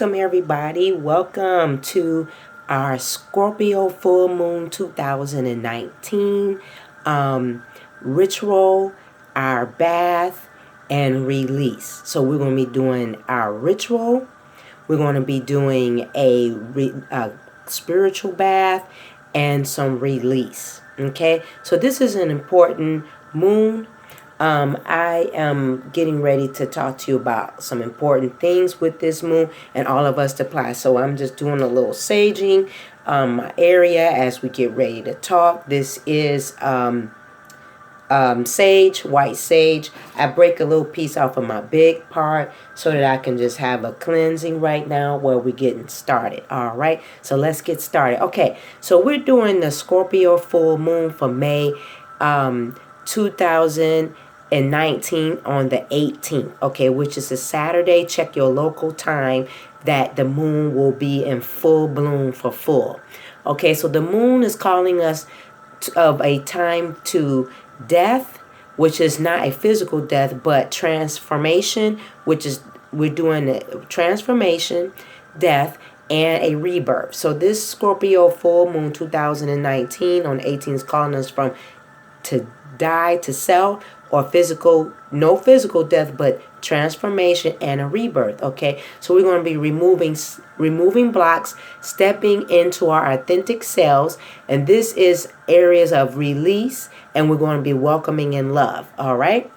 Welcome everybody. Welcome to our Scorpio full moon 2019 ritual, our bath and release. So we're going to be doing our ritual. We're going to be doing a spiritual bath and some release. Okay, so this is an important moon. I am getting ready to talk to you about some important things with this moon and all of us to apply. So I'm just doing a little saging my area as we get ready to talk. This is sage, white sage. I break a little piece off of my big part so that I can just have a cleansing right now while we're getting started. All right, so let's get started. Okay, so we're doing the Scorpio full moon for May 2019 on the 18th, okay, which is a Saturday. Check your local time that the moon will be in full bloom for full. Okay, so the moon is calling us of a time to death, which is not a physical death, but transformation, which is we're doing a transformation, death, and a rebirth. So this Scorpio full moon 2019 on the 18th is calling us from to die to self, or physical, no physical death, but transformation and a rebirth. Okay, so we're going to be removing blocks, stepping into our authentic selves, and this is areas of release, and we're going to be welcoming in love. All right,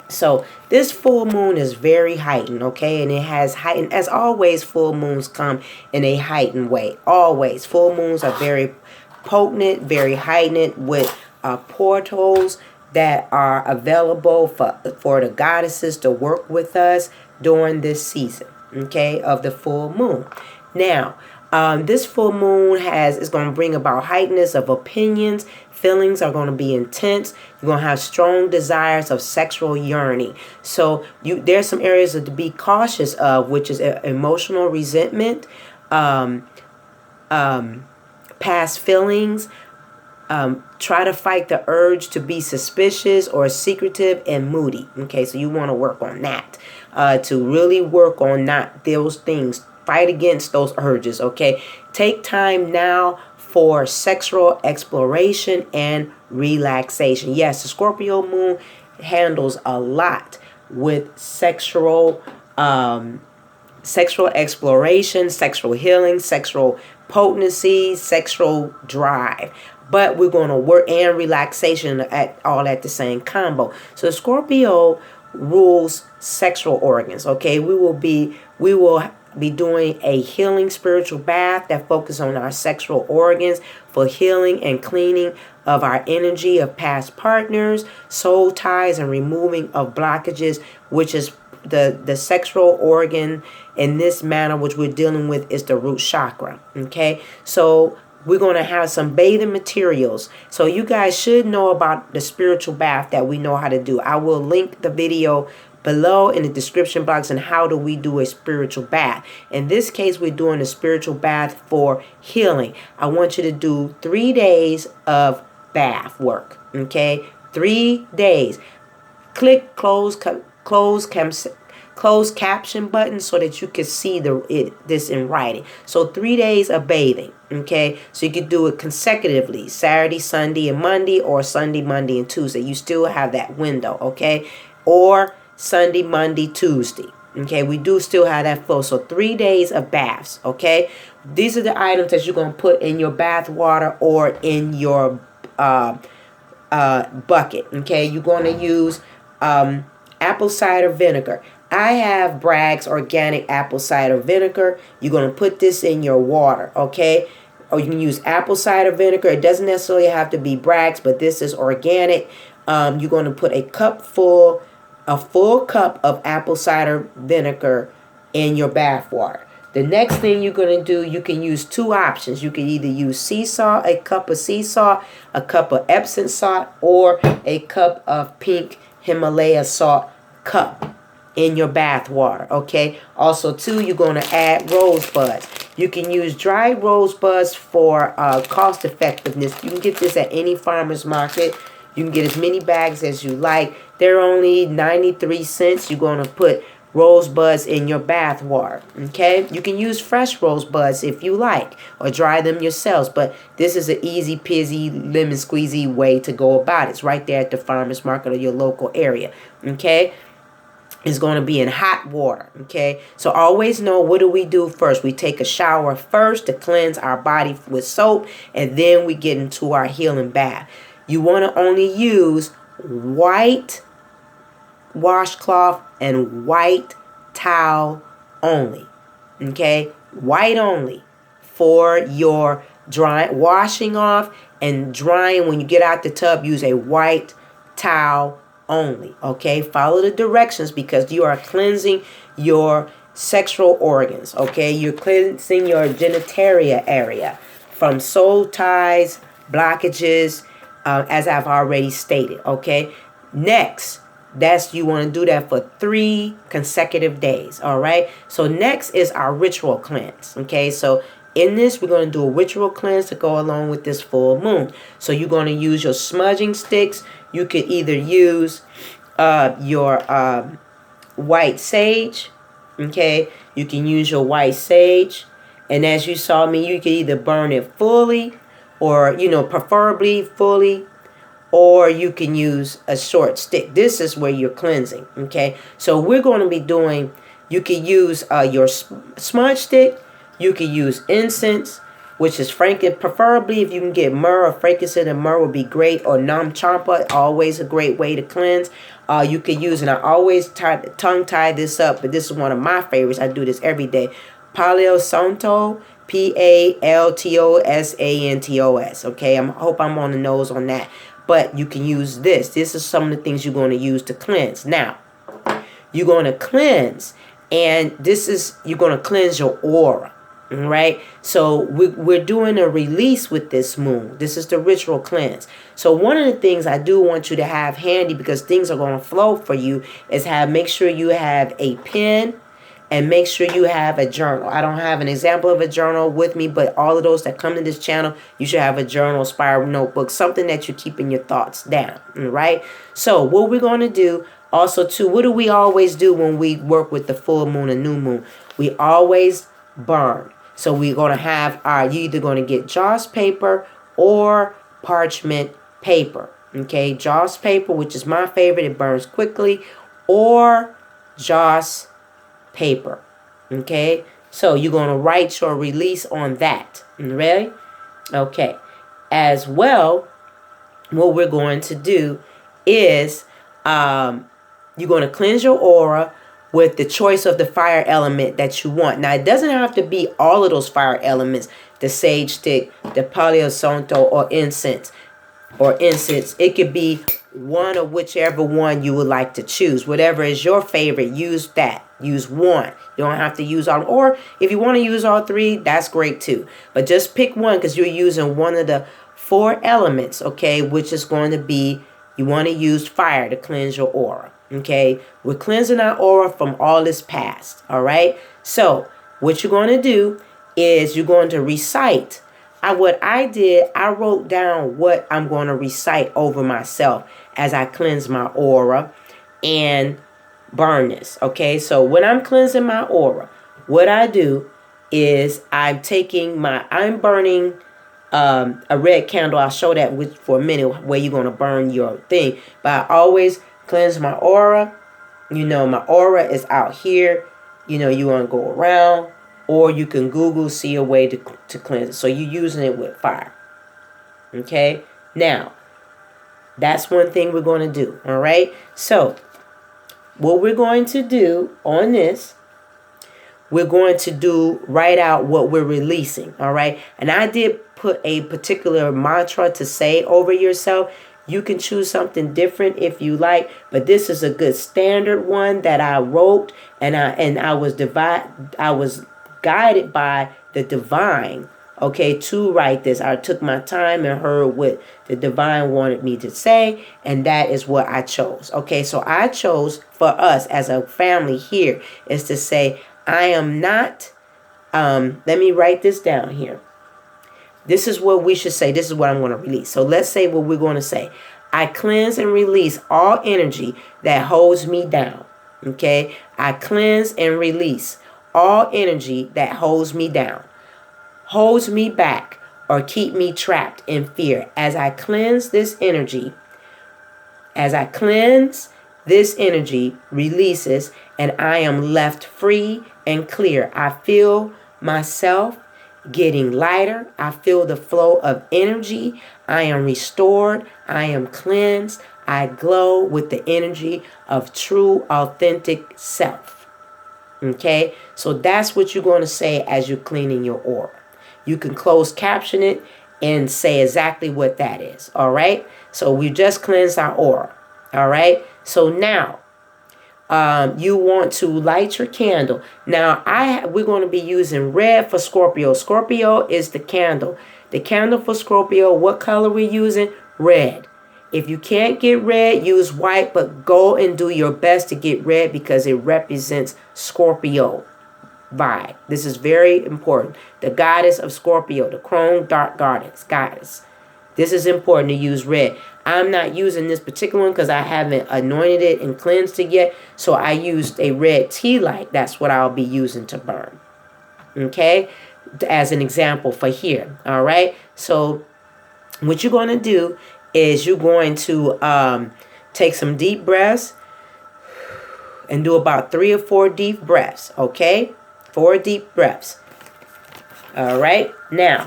so this full moon is very heightened, okay, and it has heightened, as always. Full moons come in a heightened way. Always full moons are very potent, very heightened, with portals that are available for the goddesses to work with us during this season, okay, of the full moon. Now, this full moon is going to bring about heightenedness of opinions. Feelings are going to be intense. You're going to have strong desires of sexual yearning. So there's some areas to be cautious of, which is emotional resentment, past feelings. Try to fight the urge to be suspicious or secretive and moody. Okay, so you want to work on that, to really work on not those things. Fight against those urges. Okay, take time now for sexual exploration and relaxation. Yes, the Scorpio moon handles a lot with sexual exploration, sexual healing, sexual potency, sexual drive. But we're going to work and relaxation all at the same combo. So Scorpio rules sexual organs. Okay, we will be doing a healing spiritual bath that focuses on our sexual organs for healing and cleaning of our energy of past partners, soul ties, and removing of blockages, which is the sexual organ in this manner, which we're dealing with, is the root chakra. Okay, so we're going to have some bathing materials. So you guys should know about the spiritual bath that we know how to do. I will link the video below in the description box on how do we do a spiritual bath. In this case, we're doing a spiritual bath for healing. I want you to do 3 days of bath work. Okay, 3 days. Click close caption button so that you can see this in writing. So 3 days of bathing. Okay, so you could do it consecutively, Saturday, Sunday, and Monday, or Sunday, Monday, and Tuesday. You still have that window. Okay, or Sunday, Monday, Tuesday. Okay, we do still have that flow. So 3 days of baths. Okay, these are the items that you're going to put in your bath water or in your bucket. Okay, you're going to use apple cider vinegar. I have Bragg's organic apple cider vinegar. You're going to put this in your water, okay? Or you can use apple cider vinegar. It doesn't necessarily have to be Bragg's, but this is organic. You're going to put a full cup of apple cider vinegar in your bath water. The next thing you're going to do, you can use 2 options. You can either use sea salt, a cup of sea salt, a cup of Epsom salt, or a cup of pink Himalaya salt cup in your bath water. Okay, also too, you're going to add rosebuds. You can use dried rosebuds for cost effectiveness. You can get this at any farmer's market. You can get as many bags as you like. They're only 93 cents. You're going to put rosebuds in your bath water. Okay, you can use fresh rosebuds if you like, or dry them yourselves, but this is an easy peasy lemon squeezy way to go about it. It's right there at the farmers market or your local area. Okay, is going to be in hot water. Okay, so always know, what do we do first? We take a shower first to cleanse our body with soap, and then we get into our healing bath. You want to only use white washcloth and white towel only. Okay, white only for your washing off and drying. When you get out the tub, use a white towel only. Okay, follow the directions, because you are cleansing your sexual organs. Okay, you're cleansing your genitalia area from soul ties, blockages, as I've already stated. Okay, next, you want to do that for 3 consecutive days. All right, so next is our ritual cleanse. Okay, so in this, we're going to do a ritual cleanse to go along with this full moon. So you're going to use your smudging sticks. You could either use your white sage. Okay, you can use your white sage. And as you saw me, you can either burn it fully, or, preferably fully, or you can use a short stick. This is where you're cleansing. Okay, so we're going to be doing, you can use your smudge stick. You can use incense, which is frankincense. Preferably, if you can get myrrh or frankincense, and myrrh would be great. Or nam champa, always a great way to cleanse. You can use, and I always tongue tie this up, but this is one of my favorites. I do this every day. Palo Santo, Paltosantos. Okay, I hope I'm on the nose on that. But you can use this. This is some of the things you're going to use to cleanse. Now, you're going to cleanse, and you're going to cleanse your aura. All right, so we're doing a release with this moon. This is the ritual cleanse. So one of the things I do want you to have handy, because things are going to flow for you, is make sure you have a pen, and make sure you have a journal. I don't have an example of a journal with me, but all of those that come to this channel, you should have a journal, spiral notebook, something that you're keeping your thoughts down. All right, so what we're going to do also too, what do we always do when we work with the full moon and new moon? We always burn. So we're going to have you're either going to get joss paper or parchment paper. Okay, joss paper, which is my favorite, it burns quickly, or joss paper. Okay, so you're going to write your release on that. Ready? Okay, as well, what we're going to do is you're going to cleanse your aura with the choice of the fire element that you want. Now, it doesn't have to be all of those fire elements, the sage stick, the Palo Santo, or incense. It could be one, or whichever one you would like to choose. Whatever is your favorite, use that. Use one. You don't have to use all. Or if you want to use all 3, that's great too. But just pick one, because you're using one of the 4 elements, okay, which is going to be, you want to use fire to cleanse your aura. Okay, we're cleansing our aura from all this past. All right, so what you're going to do is you're going to recite. What I did, I wrote down what I'm going to recite over myself as I cleanse my aura and burn this. Okay, so when I'm cleansing my aura, what I do is I'm burning a red candle. I'll show that for a minute where you're going to burn your thing. But I always cleanse my aura. My aura is out here. You want to go around, or you can Google, see a way to cleanse it. So you're using it with fire. Okay, now that's one thing we're going to do. All right, so what we're going to do on this, we're going to write out what we're releasing. All right, and I did put a particular mantra to say over yourself. You can choose something different if you like, but this is a good standard one that I wrote, and I was guided by the divine, okay, to write this. I took my time and heard what the divine wanted me to say, and that is what I chose. Okay, so I chose for us as a family here is to say, I am not, let me write this down here. This is what we should say. This is what I'm going to release. So let's say what we're going to say. I cleanse and release all energy that holds me down. Okay, I cleanse and release all energy that holds me down, holds me back, or keep me trapped in fear. As I cleanse, this energy releases and I am left free and clear. I feel myself getting lighter. I feel the flow of energy. I am restored. I am cleansed. I glow with the energy of true, authentic self. Okay? So that's what you're going to say as you're cleaning your aura. You can close caption it and say exactly what that is. All right? So we just cleansed our aura. All right? So now, you want to light your candle. Now, we're going to be using red for Scorpio. Scorpio is the candle. The candle for Scorpio, what color we're using? Red. If you can't get red, use white, but go and do your best to get red because it represents Scorpio vibe. This is very important. The goddess of Scorpio, the chrome dark goddess. This is important to use red. I'm not using this particular one because I haven't anointed it and cleansed it yet. So I used a red tea light. That's what I'll be using to burn. Okay? As an example for here. All right? So what you're going to do is you're going to take some deep breaths and do about 3 or 4 deep breaths. Okay? 4 deep breaths. All right? Now,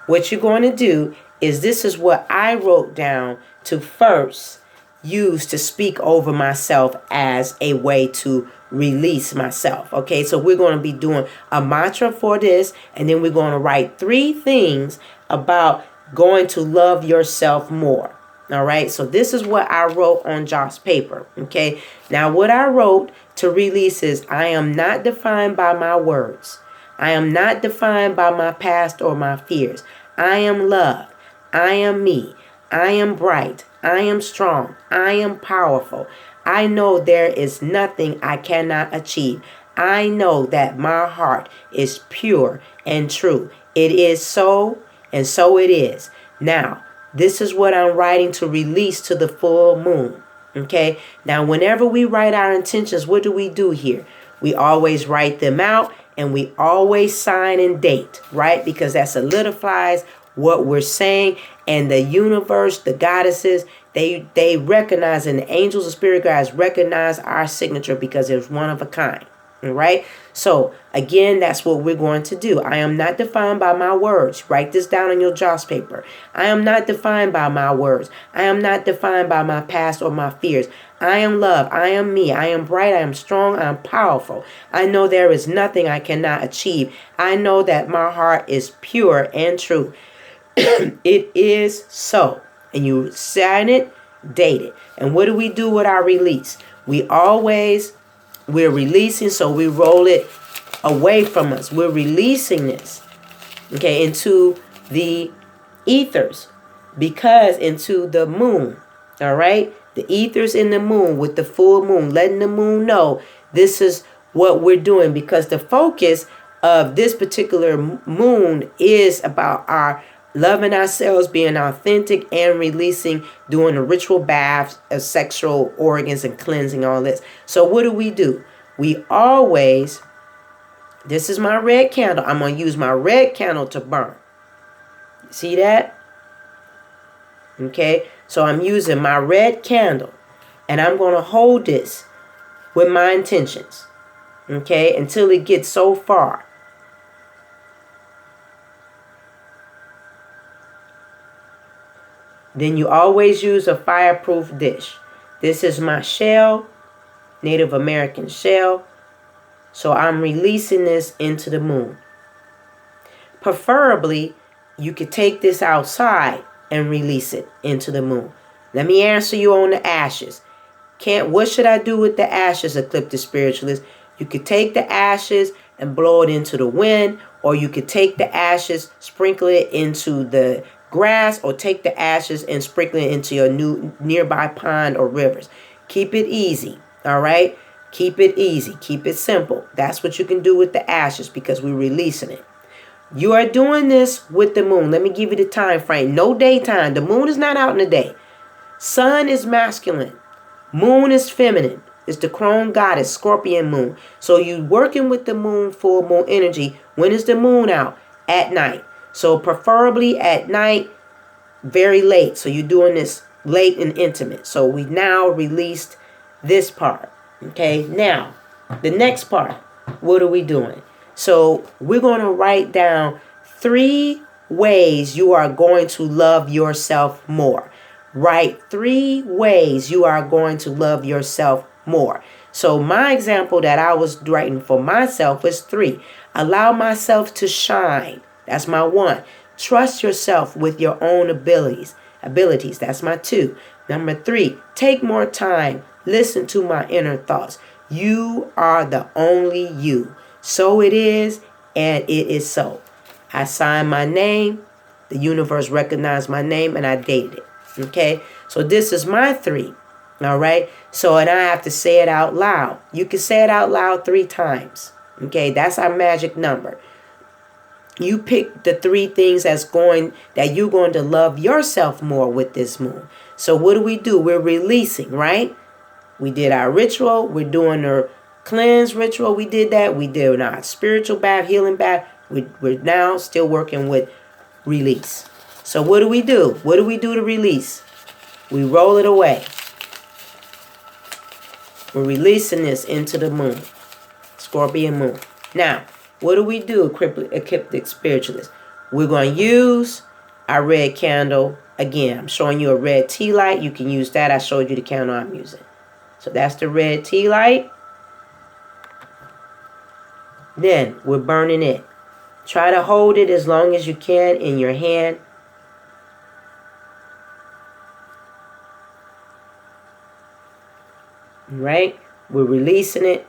what you're going to do is this is what I wrote down to first use to speak over myself as a way to release myself. Okay, so we're going to be doing a mantra for this, and then we're going to write 3 things about going to love yourself more. All right, so this is what I wrote on Joss paper. Okay, now what I wrote to release is I am not defined by my words. I am not defined by my past or my fears. I am love. I am me. I am bright. I am strong. I am powerful. I know there is nothing I cannot achieve. I know that my heart is pure and true. It is so, and so it is. Now, this is what I'm writing to release to the full moon. Okay? Now, whenever we write our intentions, what do we do here? We always write them out and we always sign and date, right? Because that solidifies what we're saying, and the universe, the goddesses, they recognize, and the angels and spirit guides recognize our signature because it's one of a kind. All right. So again, that's what we're going to do. I am not defined by my words. Write this down on your Joss paper. I am not defined by my words. I am not defined by my past or my fears. I am love. I am me. I am bright. I am strong. I am powerful. I know there is nothing I cannot achieve. I know that my heart is pure and true. It is so. And you sign it, date it. And what do we do with our release? We're releasing, so we roll it away from us. We're releasing this, okay, into the ethers, because into the moon, all right? The ethers in the moon with the full moon, letting the moon know this is what we're doing, because the focus of this particular moon is about our loving ourselves, being authentic, and releasing, doing the ritual baths of sexual organs and cleansing all this. So what do? We always, this is my red candle. I'm going to use my red candle to burn. See that? Okay. So I'm using my red candle and I'm going to hold this with my intentions. Okay. Until it gets so far. Then you always use a fireproof dish. This is my shell, Native American shell. So I'm releasing this into the moon. Preferably, you could take this outside and release it into the moon. Let me answer you on the ashes. What should I do with the ashes, Ecliptic Spiritualist? You could take the ashes and blow it into the wind, or you could take the ashes, sprinkle it into the grass, or take the ashes and sprinkle it into your nearby pond or rivers. Keep it easy, all right? Keep it easy. Keep it simple. That's what you can do with the ashes, because we're releasing it. You are doing this with the moon. Let me give you the time frame. No daytime. The moon is not out in the day. Sun is masculine. Moon is feminine. It's the crone goddess, Scorpion moon. So you working with the moon, full moon energy. When is the moon out? At night. So preferably at night, very late. So you're doing this late and intimate. So we now released this part. Okay, now the next part. What are we doing? So we're going to write down 3 ways you are going to love yourself more. Write 3 ways you are going to love yourself more. So my example that I was writing for myself was 3. Allow myself to shine. That's my 1. Trust yourself with your own abilities. That's my 2. Number 3, take more time. Listen to my inner thoughts. You are the only you. So it is, and it is so. I signed my name. The universe recognized my name, and I dated it. Okay? So this is my 3. All right? So, and I have to say it out loud. You can say it out loud 3 times. Okay? That's our magic number. You pick the 3 things that you're going to love yourself more with this moon. So what do? We're releasing, right? We did our ritual. We're doing our cleanse ritual. We did that. We did our spiritual bath, healing bath. We're now still working with release. So what do? What do we do to release? We roll it away. We're releasing this into the moon. Scorpion moon. Now, what do? Ecliptic spiritualist. We're going to use our red candle. Again, I'm showing you a red tea light. You can use that. I showed you the candle I'm using. So that's the red tea light. Then we're burning it. Try to hold it as long as you can in your hand. Right? We're releasing it.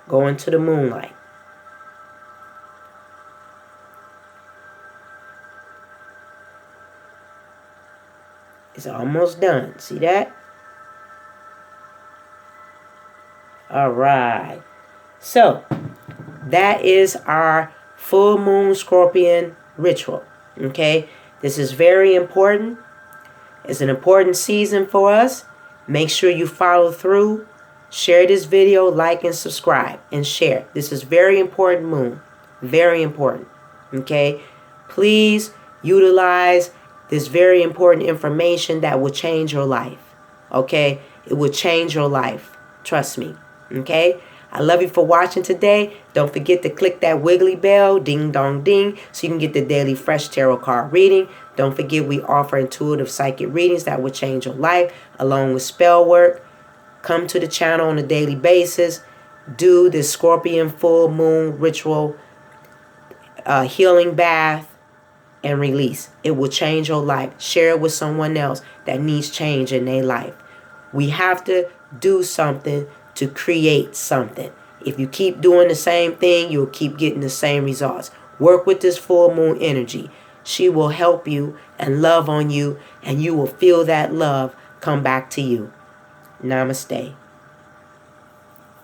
Going to the moonlight. It's almost done. See that? All right. So, that is our full moon Scorpion ritual. Okay? This is very important. It's an important season for us. Make sure you follow through. Share this video, like and subscribe, and share. This is very important moon. Very important. Okay? Please utilize this very important information that will change your life. Okay? It will change your life. Trust me. Okay? I love you for watching today. Don't forget to click that wiggly bell, ding dong ding, so you can get the daily fresh tarot card reading. Don't forget we offer intuitive psychic readings that will change your life, along with spell work. Come to the channel on a daily basis. Do the Scorpion full moon ritual, healing bath, and release. It will change your life. Share it with someone else that needs change in their life. We have to do something to create something. If you keep doing the same thing, you'll keep getting the same results. Work with this full moon energy. She will help you and love on you, and you will feel that love come back to you. Namaste.